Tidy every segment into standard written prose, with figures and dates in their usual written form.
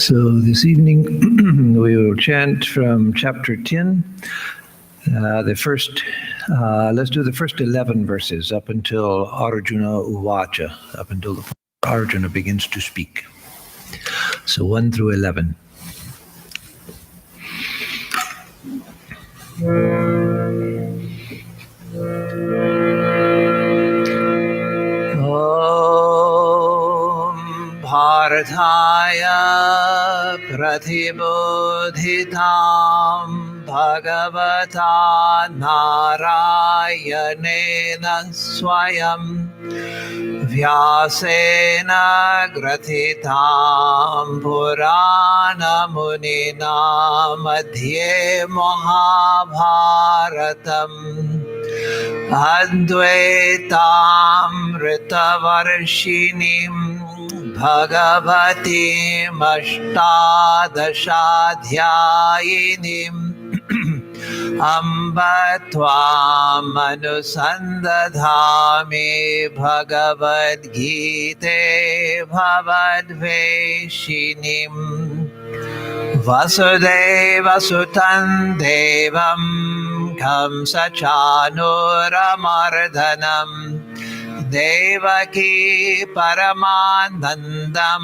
So this evening we will chant from chapter 10. Let's do the first 11 verses up until Arjuna Uvacha, up until Arjuna begins to speak. So 1 through 11. Bharathaya pratibodhitam bhagavata narayanena swayam vyasena gratitam purana munina madhye mahabharatam advaitam ritavarshinim Bhagavatim ashtadashadhyayinim Amba tvam anusandadhami Bhagavad Gita bhavadveshinim Vasudeva sutan devam kamsachanuramardanam Devaki Paramanandam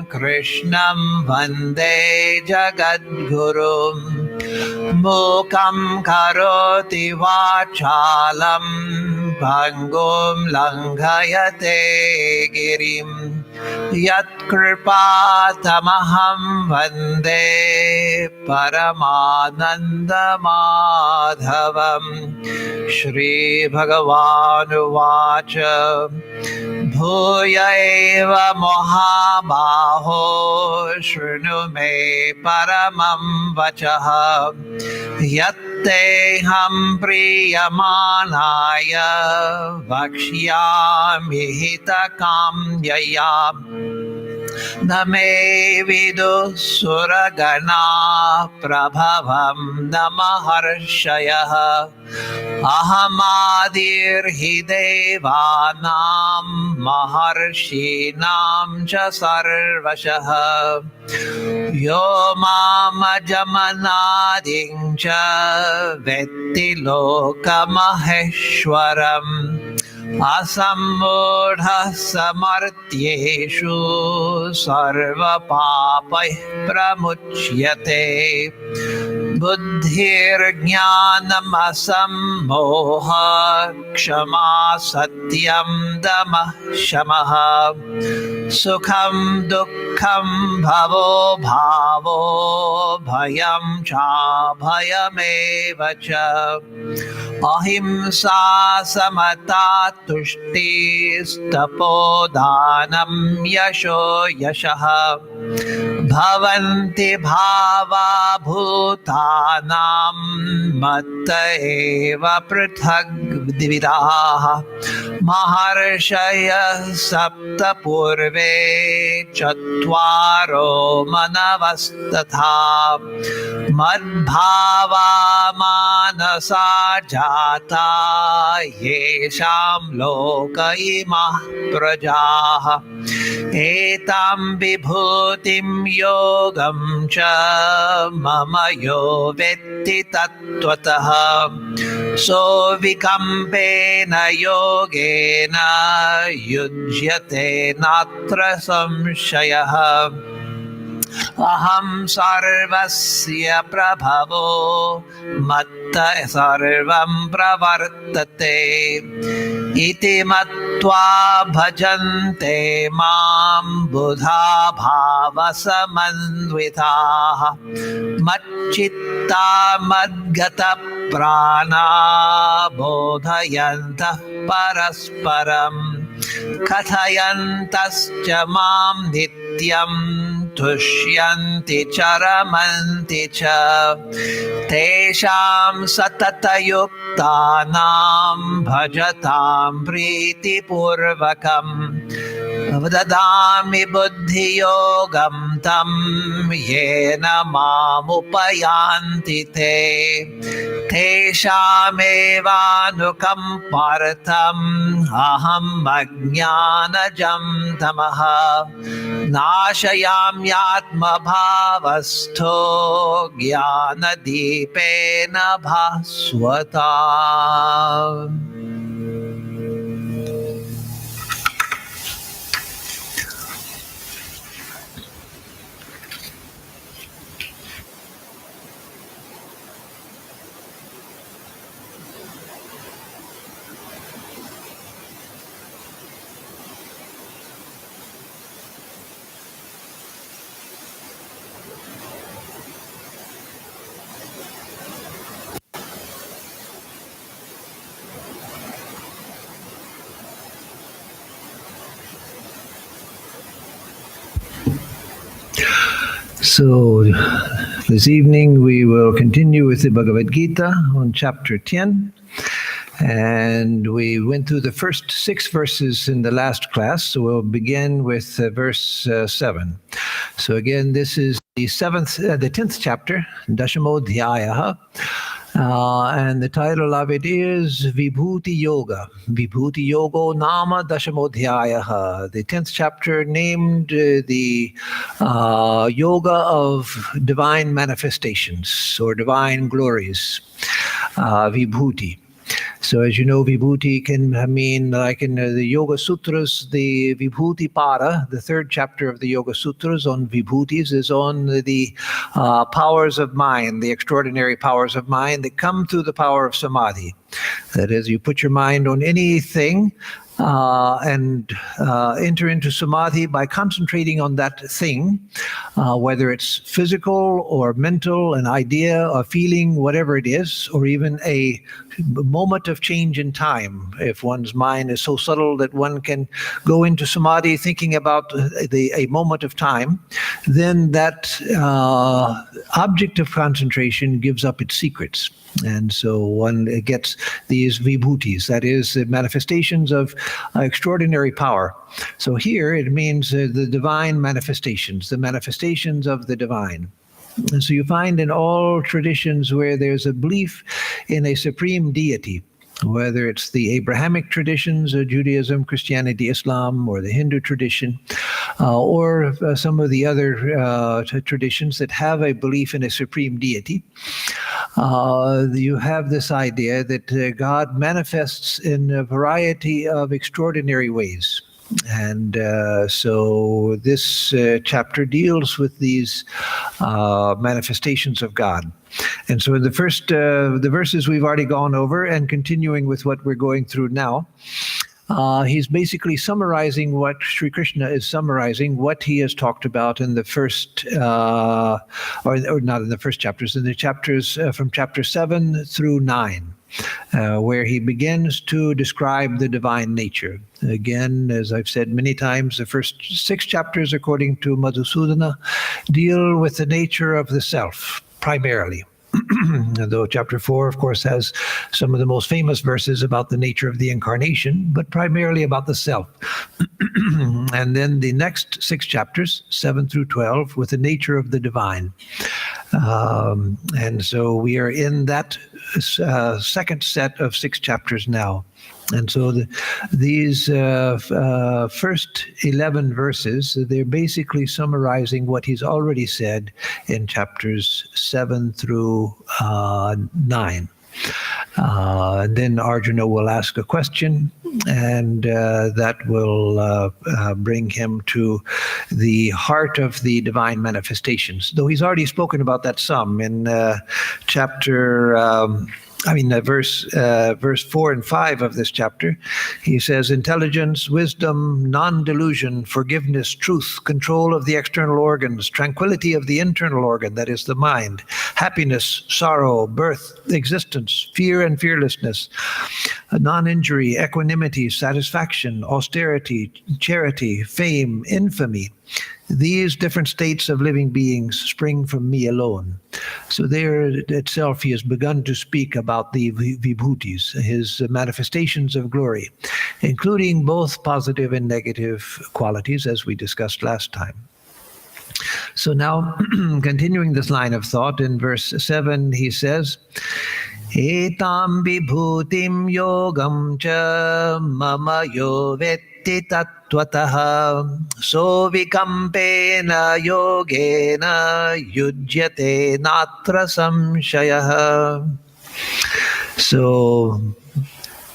Krishnam Vande Jagadgurum Mukam Karoti Vachalam Bhangum Langhayate Girim Yat Kripatamaham Vande Paramananda Madhavam Shri Bhagavan Uvacha Bhuya eva mohabaho Shrinu me paramam vachaha Yatteham priyamanaya Vakshyami hitakam yayam Name vidu suragana prabhavam namaharshayah Ahamadir hidevanam maharshinam cha sarvashah Yo mama jamanading cha vetti lokamaheshwaram Asamudha samartyeshu sarva papai pramuchyate Buddhir jnanam asammoha kshama satyam damah shamaha Sukham dukkham bhavo bhavo bhayam cha bhayameva cha Ahimsa samata tushtistapodanam yasho yashaha Bhavanti bhava bhutanam matta eva prithag dividaha Maharshaya sapta purve chatvaro manavastatha Madbhava manasa jata yesham loka imah prajaha Etam vibhutim yogam cha mama yo vetti tattvataha So vikampena yogena yujyate natra samshayaha Aham sarvasya prabhavo matta sarvam pravartate iti matva bhajante mam buddha bhava samanvitaha macchitta madgata prana bodhayantah parasparam kathayantascha mam nityam Tushyanti charamanti cha Tesham satatayuktanam bhajatam priti purvakam Vadadami buddhiyogam tam yena mamupayanti te teshamevanukampartam aham ajnanajam tamaha nashayamyatma bhavastho jnanadipena bhaswata. So this evening we will continue with the Bhagavad Gita on chapter 10. And we went through the first 6 verses in the last class, so we'll begin with verse 7. So again, this is the 10th chapter, Dashamodhyayaha. And the title of it is Vibhuti Yoga. Vibhuti Yogo Nama Dashamodhyayaha. The 10th chapter named the Yoga of Divine Manifestations or Divine Glories. Vibhuti. So as you know, Vibhuti can mean, like in the Yoga Sutras, the Vibhuti Pada, the 3rd chapter of the Yoga Sutras on Vibhutis, is on the powers of mind, the extraordinary powers of mind that come through the power of Samadhi. That is, you put your mind on anything and enter into Samadhi by concentrating on that thing, whether it's physical or mental, an idea, a feeling, whatever it is, or even a moment of change in time. If one's mind is so subtle that one can go into Samadhi thinking about a moment of time, then that object of concentration gives up its secrets. And so one gets these vibhutis, that is, the manifestations of extraordinary power. So here it means the divine manifestations, the manifestations of the divine. And so you find in all traditions where there's a belief in a supreme deity, whether it's the Abrahamic traditions, Judaism, Christianity, Islam, or the Hindu tradition, or some of the other traditions that have a belief in a supreme deity, you have this idea that God manifests in a variety of extraordinary ways. And so this chapter deals with these manifestations of God. And so in the first, the verses we've already gone over, and continuing with what we're going through now, he's basically summarizing what Sri Krishna is summarizing, what he has talked about in the first, or not in the first chapters, in the chapters from chapter 7 through 9. Where he begins to describe the divine nature. Again, as I've said many times, the first 6 chapters, according to Madhusudana, deal with the nature of the self, primarily. Though chapter 4, of course, has some of the most famous verses about the nature of the incarnation, but primarily about the self. And then the next 6 chapters, 7 through 12, with the nature of the divine. And so we are in that second set of 6 chapters now. And so these first 11 verses, they're basically summarizing what he's already said in chapters 7 through 9. And then Arjuna will ask a question, and that will bring him to the heart of the divine manifestations. Though he's already spoken about that some in verse 4 and 5 of this chapter. He says, intelligence, wisdom, non-delusion, forgiveness, truth, control of the external organs, tranquility of the internal organ, that is the mind, happiness, sorrow, birth, existence, fear and fearlessness, non-injury, equanimity, satisfaction, austerity, charity, fame, infamy. These different states of living beings spring from me alone. So there itself he has begun to speak about the vibhutis, his manifestations of glory, including both positive and negative qualities, as we discussed last time. So now, continuing this line of thought, in verse 7 he says, Etam vibhutim yogam cha mama yo vetti tattvataha so vikampena yogena yujyate natra samshayaha. So,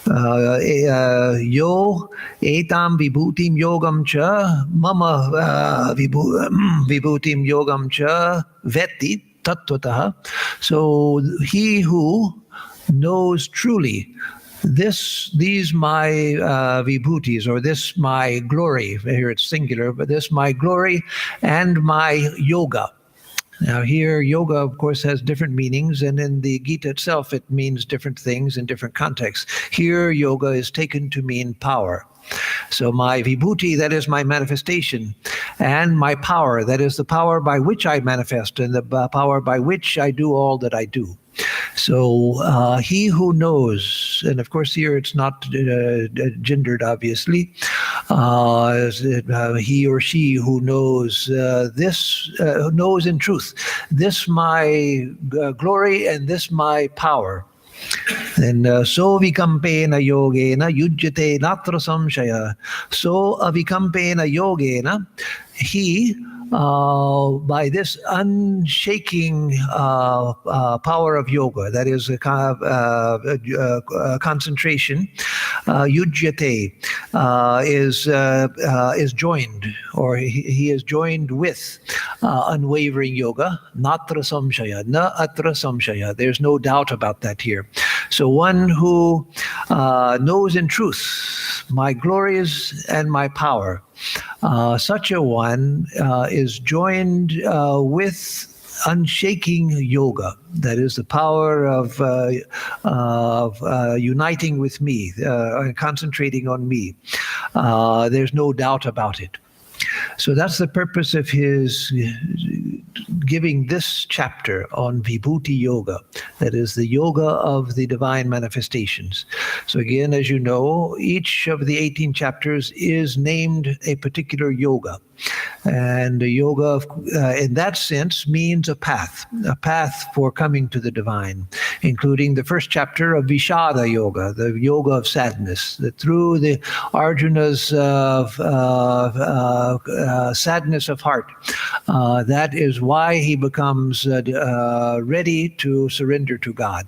yo etam vibhutim yogam cha mama vibhutim yogam cha vetti tattvataha. So he who knows truly these my vibhutis, or this my glory, here it's singular, but this my glory and my yoga. Now here, yoga, of course, has different meanings, and in the Gita itself, it means different things in different contexts. Here, yoga is taken to mean power. So my vibhuti, that is my manifestation, and my power, that is the power by which I manifest, and the power by which I do all that I do. So he who knows, and of course here it's not gendered, obviously, he or she who knows this, knows in truth, this my glory and this my power. And so vikampena yogena yujyate natra samshaya. So avikampena yogena, he by this unshaking power of yoga, that is a kind of concentration, yujyate is joined, or he is joined with unwavering yoga, natra samshaya, na atra samshaya. There's no doubt about that here. So one who knows in truth my glories and my power, such a one is joined with unshaking yoga, that is the power of uniting with me, concentrating on me. There's no doubt about it. So that's the purpose of his giving this chapter on Vibhuti Yoga, that is the yoga of the divine manifestations. So again, as you know, each of the 18 chapters is named a particular yoga. And the yoga, in that sense, means a path for coming to the divine, including the first chapter of Vishada Yoga, the yoga of sadness, that through the Arjuna's sadness of heart, that is why he becomes ready to surrender to God.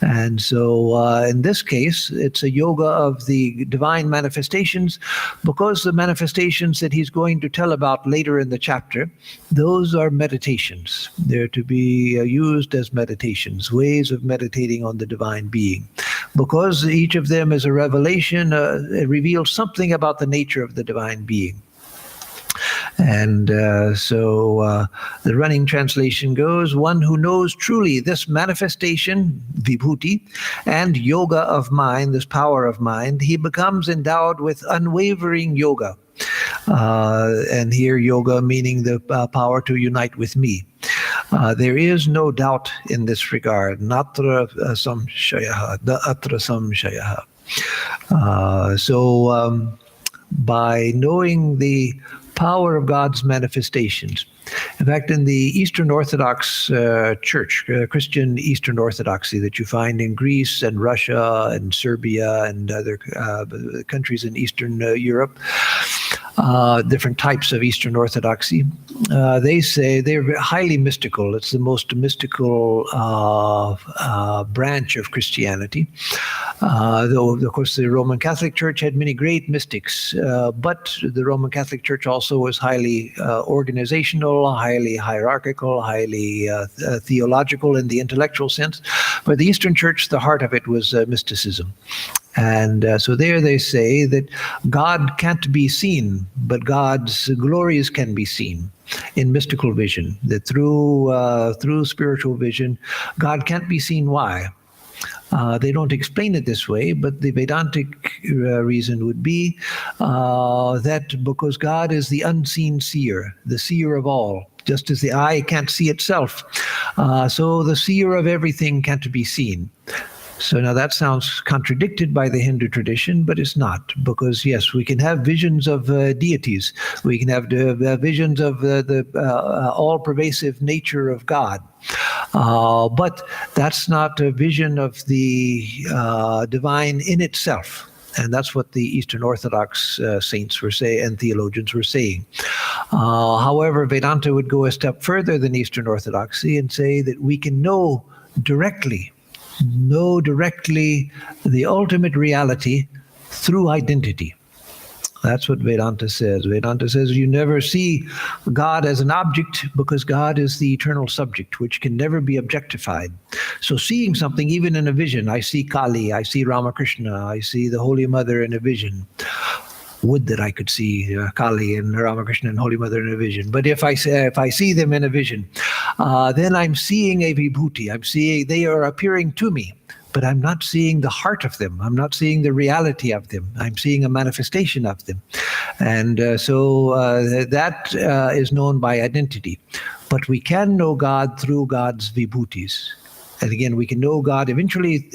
And so in this case, it's a yoga of the divine manifestations, because the manifestations that he's going to tell about later in the chapter, those are meditations. They're to be used as meditations, ways of meditating on the divine being. Because each of them is a revelation, it reveals something about the nature of the divine being. And so the running translation goes, one who knows truly this manifestation, vibhuti, and yoga of mind, this power of mind, he becomes endowed with unwavering yoga. And here yoga meaning the power to unite with me. There is no doubt in this regard. Natra samshayaha, atra samshayaha. So by knowing the power of God's manifestations. In fact, in the Eastern Orthodox Church, Christian Eastern Orthodoxy that you find in Greece and Russia and Serbia and other countries in Eastern Europe, different types of Eastern Orthodoxy, they say they're highly mystical. It's the most mystical branch of Christianity. Though, of course, the Roman Catholic Church had many great mystics, but the Roman Catholic Church also was highly organizational, highly hierarchical, highly theological in the intellectual sense. But the Eastern Church, the heart of it was mysticism. And so there they say that God can't be seen, but God's glories can be seen in mystical vision, that through spiritual vision, God can't be seen. Why? They don't explain it this way, but the Vedantic reason would be that because God is the unseen seer, the seer of all. Just as the eye can't see itself, so the seer of everything can't be seen. So now that sounds contradicted by the Hindu tradition, but it's not, because yes, we can have visions of deities. We can have visions of the all-pervasive nature of God. But that's not a vision of the divine in itself. And that's what the Eastern Orthodox saints were saying and theologians were saying. However, Vedanta would go a step further than Eastern Orthodoxy and say that we can know directly the ultimate reality through identity. That's what Vedanta says. Vedanta says you never see God as an object because God is the eternal subject, which can never be objectified. So seeing something, even in a vision, I see Kali, I see Ramakrishna, I see the Holy Mother in a vision. Would that I could see Kali and Ramakrishna and Holy Mother in a vision. But if I see them in a vision, then I'm seeing a vibhuti. I'm seeing they are appearing to me, but I'm not seeing the heart of them. I'm not seeing the reality of them. I'm seeing a manifestation of them. And so that is known by identity. But we can know God through God's vibhutis. And again, we can know God eventually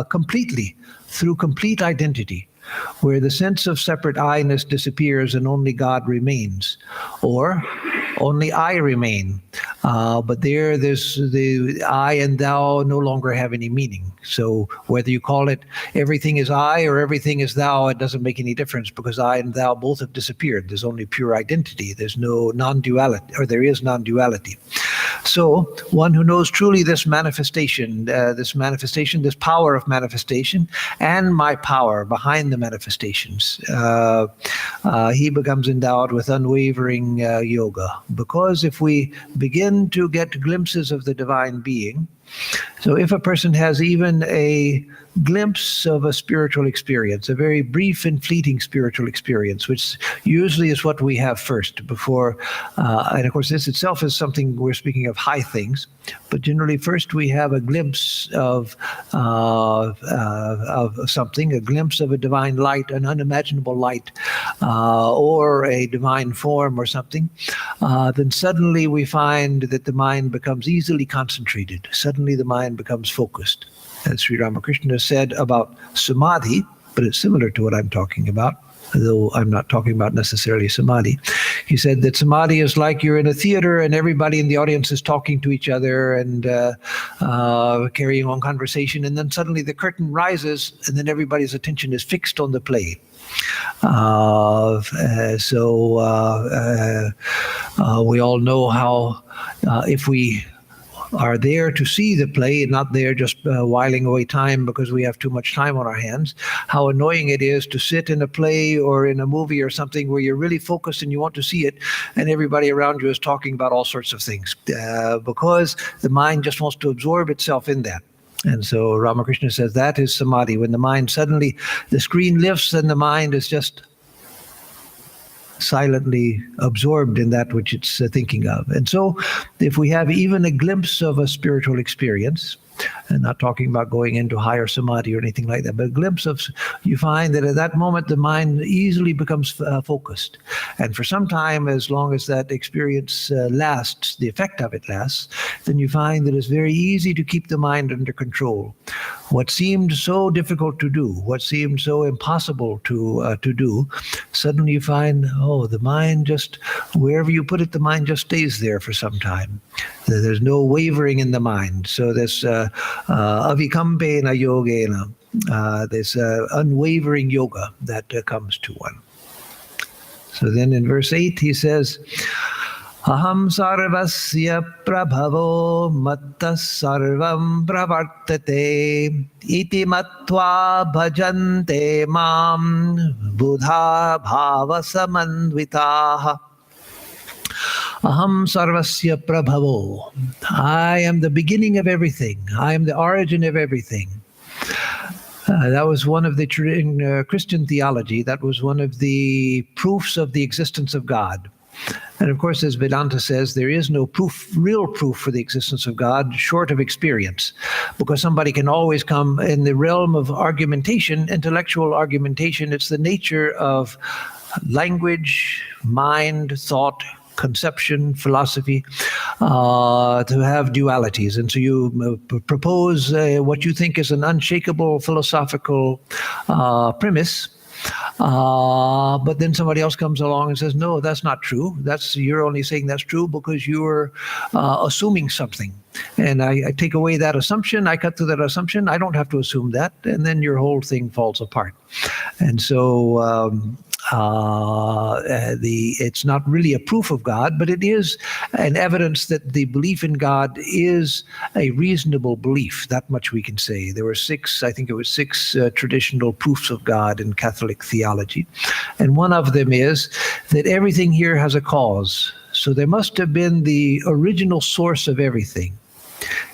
completely through complete identity, where the sense of separate I-ness disappears and only God remains, or only I remain. But there's the I and thou no longer have any meaning. So whether you call it everything is I or everything is thou, it doesn't make any difference, because I and thou both have disappeared. There's only pure identity. There's no non-duality, or there is non-duality. So one who knows truly this manifestation, this power of manifestation, and my power behind the manifestations, he becomes endowed with unwavering yoga. Because if we begin to get glimpses of the divine being, so if a person has even a glimpse of a spiritual experience, a very brief and fleeting spiritual experience, which usually is what we have first before, and of course this itself is something, we're speaking of high things, but generally first we have a glimpse of something, a glimpse of a divine light, an unimaginable light, or a divine form or something, then suddenly we find that the mind becomes easily concentrated. Suddenly the mind becomes focused. As Sri Ramakrishna said about samadhi, but it's similar to what I'm talking about, though I'm not talking about necessarily samadhi. He said that samadhi is like you're in a theater and everybody in the audience is talking to each other and carrying on conversation, and then suddenly the curtain rises and then everybody's attention is fixed on the play. We all know how if we are there to see the play, not there just whiling away time because we have too much time on our hands, how annoying it is to sit in a play or in a movie or something where you're really focused and you want to see it, and everybody around you is talking about all sorts of things, because the mind just wants to absorb itself in that. And so Ramakrishna says that is samadhi, when the mind suddenly, the screen lifts and the mind is just silently absorbed in that which it's thinking of. And so if we have even a glimpse of a spiritual experience, and not talking about going into higher samadhi or anything like that, but a glimpse of, you find that at that moment the mind easily becomes focused. And for some time, as long as that experience lasts, the effect of it lasts, then you find that it's very easy to keep the mind under control. What seemed so difficult to do, what seemed so impossible to do, suddenly you find, oh, the mind just, wherever you put it, the mind just stays there for some time. There's no wavering in the mind. So there's avikampena yogena, this unwavering yoga that comes to one. So then in verse 8 he says, Aham sarvasya prabhavo matta sarvam pravartate iti matva bhajante mam buddha bhava samandvitaha. Aham sarvasya prabhavo. I am the beginning of everything. I am the origin of everything. That was one of the, in Christian theology, that was one of the proofs of the existence of God. And of course, as Vedanta says, there is no proof, real proof for the existence of God short of experience, because somebody can always come in the realm of argumentation, intellectual argumentation. It's the nature of language, mind, thought, conception, philosophy. to have dualities. And so you propose what you think is an unshakable philosophical premise. But then somebody else comes along and says, no, that's not true. You're only saying that's true because you're assuming something. And I take away that assumption, I cut through that assumption, I don't have to assume that, and then your whole thing falls apart. And so it's not really a proof of God, but it is an evidence that the belief in God is a reasonable belief. That much we can say. There were six traditional proofs of God in Catholic theology. And one of them is that everything here has a cause. So there must have been the original source of everything.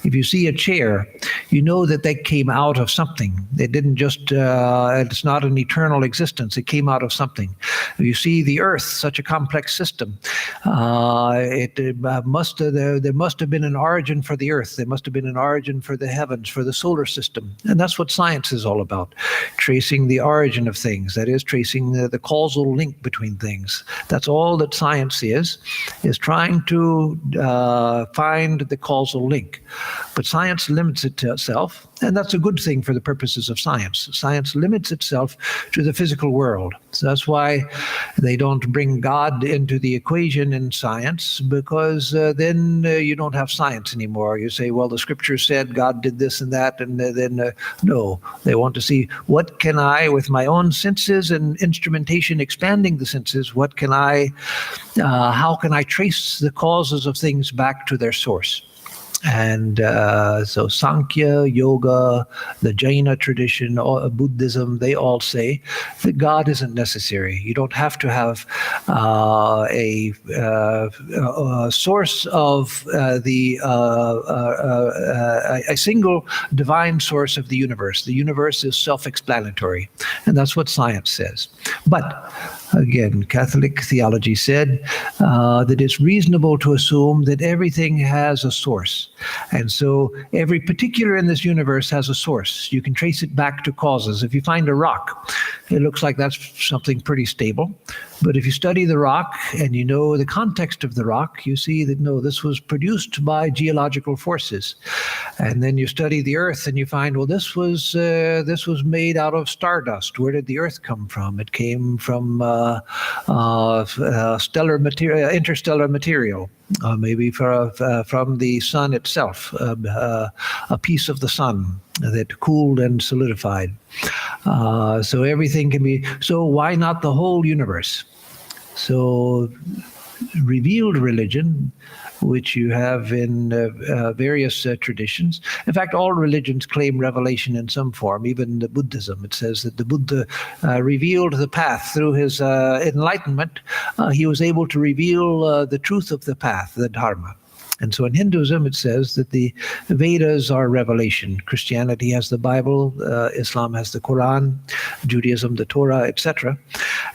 If you see a chair, you know that they came out of something. They didn't just, it's not an eternal existence. It came out of something. You see the earth, such a complex system. There must have been an origin for the earth. There must have been an origin for the heavens, for the solar system. And that's what science is all about, tracing the origin of things. That is, tracing the causal link between things. That's all that science is trying to find the causal link. But science limits it to itself, and that's a good thing for the purposes of science. Science limits itself to the physical world. So that's why they don't bring God into the equation in science, because then you don't have science anymore. You say, well, the scripture said God did this and that, and then no. They want to see, what can I, with my own senses and instrumentation expanding the senses, how can I trace the causes of things back to their source? And so Sankhya, Yoga, the Jaina tradition, Buddhism, they all say that God isn't necessary. You don't have to have a source of a single divine source of the universe. The universe is self-explanatory, and that's what science says. But again, Catholic theology said that it's reasonable to assume that everything has a source. And so every particular in this universe has a source. You can trace it back to causes. If you find a rock, it looks like that's something pretty stable. But if you study the rock and you know the context of the rock, you see that, no, this was produced by geological forces. And then you study the earth and you find, well, this was made out of stardust. Where did the earth come from? It came from interstellar material. Maybe from the sun itself, a piece of the sun that cooled and solidified. So everything can be, so why not the whole universe? So revealed religion, which you have in various traditions. In fact, all religions claim revelation in some form, even the Buddhism. It says that the Buddha revealed the path through his enlightenment. He was able to reveal the truth of the path, the Dharma. And so in Hinduism, it says that the Vedas are revelation. Christianity has the Bible, Islam has the Quran, Judaism, the Torah, etc.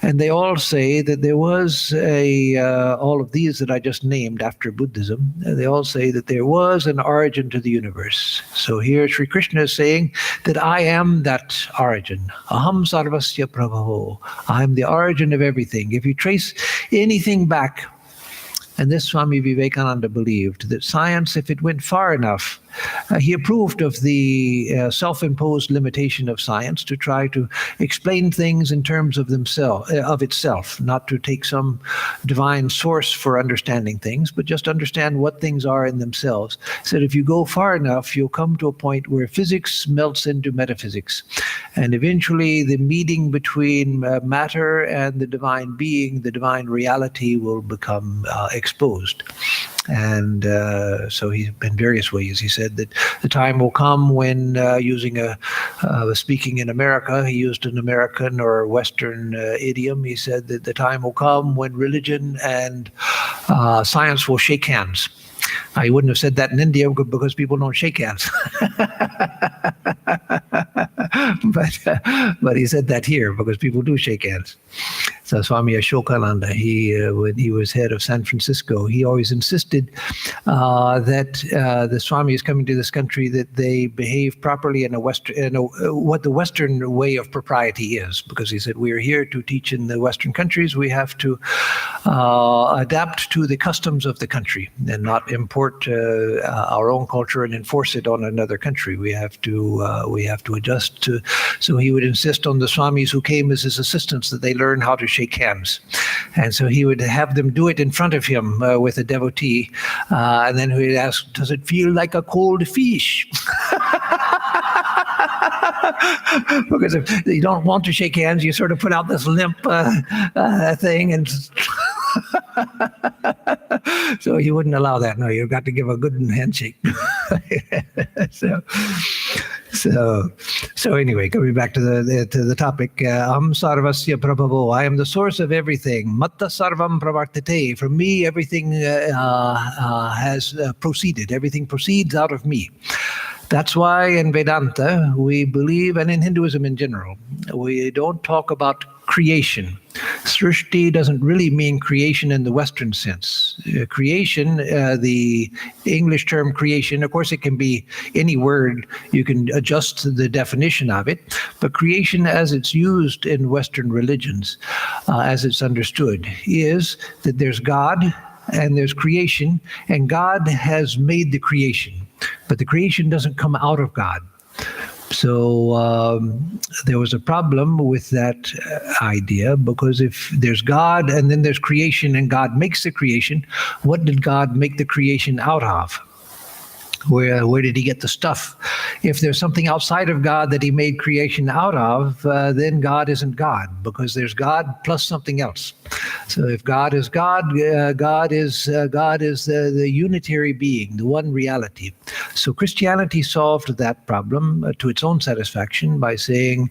And they all say that there was all of these that I just named after Buddhism, they all say that there was an origin to the universe. So here Sri Krishna is saying that I am that origin. Aham sarvasya prabhavo. I am the origin of everything. If you trace anything back, and this Swami Vivekananda believed, that science, if it went far enough, he approved of the self-imposed limitation of science to try to explain things in terms of itself, not to take some divine source for understanding things, but just understand what things are in themselves. So that if you go far enough, you'll come to a point where physics melts into metaphysics. And eventually the meeting between matter and the divine being, the divine reality, will become exposed. And so in various ways, he said that the time will come when, speaking in America, he used an American or Western idiom. He said that the time will come when religion and science will shake hands. He wouldn't have said that in India because people don't shake hands. But he said that here because people do shake hands. So Swami Ashokananda, when he was head of San Francisco, he always insisted that the Swami is coming to this country, that they behave properly in what the Western way of propriety is, because he said, we are here to teach in the Western countries. We have to adapt to the customs of the country and not import our own culture and enforce it on another country. We have to adjust to. So he would insist on the Swamis who came as his assistants that they learn how to shake hands, and so he would have them do it in front of him with a devotee, and then he would ask, "Does it feel like a cold fish?" Because if you don't want to shake hands, you sort of put out this limp thing, and so he wouldn't allow that. No, you've got to give a good handshake. So anyway, coming back to the topic, Aham sarvasya prabhavo, I am the source of everything. Matta sarvam pravartate, from me everything has proceeded. Everything proceeds out of me. That's why in Vedanta we believe, and in Hinduism in general, we don't talk about creation. Srishti doesn't really mean creation in the Western sense. Creation, the English term creation, of course it can be any word, you can adjust the definition of it, but creation as it's used in Western religions, as it's understood, is that there's God and there's creation, and God has made the creation, but the creation doesn't come out of God. So there was a problem with that idea, because if there's God and then there's creation and God makes the creation, what did God make the creation out of? Where did he get the stuff? If there's something outside of God that he made creation out of, then God isn't God, because there's God plus something else. So if God is God, God is the unitary being, the one reality. So Christianity solved that problem to its own satisfaction by saying